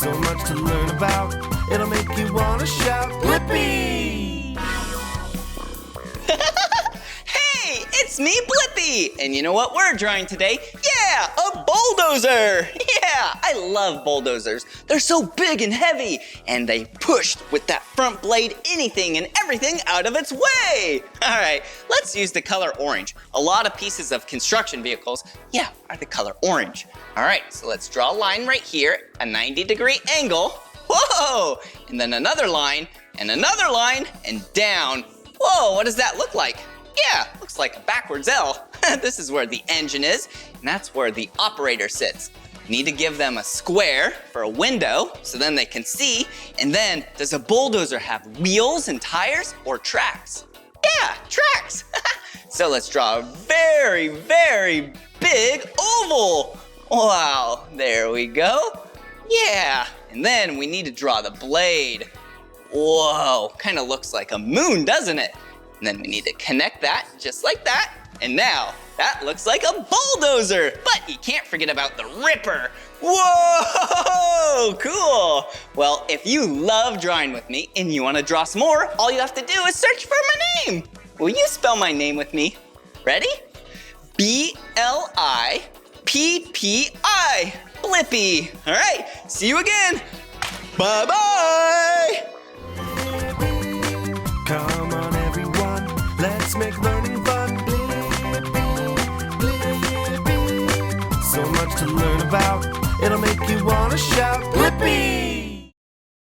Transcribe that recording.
So much to learn about, it'll make you want to shout, Blippi! Hey, it's me, Blippi! And you know what we're drawing today? Yeah, a bulldozer! Yeah, I love bulldozers. They're so big and heavy, and they push with that front blade anything and everything out of its way. All right, let's use the color orange. A lot of pieces of construction vehicles, are the color orange. All right, so let's draw a line right here, a 90-degree angle. Whoa! And then another line, and down. Whoa, what does that look like? Yeah, looks like a backwards L. This is where the engine is, and that's where the operator sits. You need to give them a square for a window so then they can see. And then, does a bulldozer have wheels and tires or tracks? Yeah, tracks. So let's draw a very, very big oval. Wow, there we go. Yeah, and then we need to draw the blade. Whoa, kind of looks like a moon, doesn't it? And then we need to connect that just like that. And now that looks like a bulldozer, but you can't forget about the ripper. Whoa, cool. Well, if you love drawing with me and you want to draw some more, all you have to do is search for my name. Will you spell my name with me? Ready? B-L-I-P-P-I, Blippi. All right, see you again. Bye-bye. Come on everyone, let's make learning fun. Blippi, Blippi. So much to learn about, it'll make you want to shout,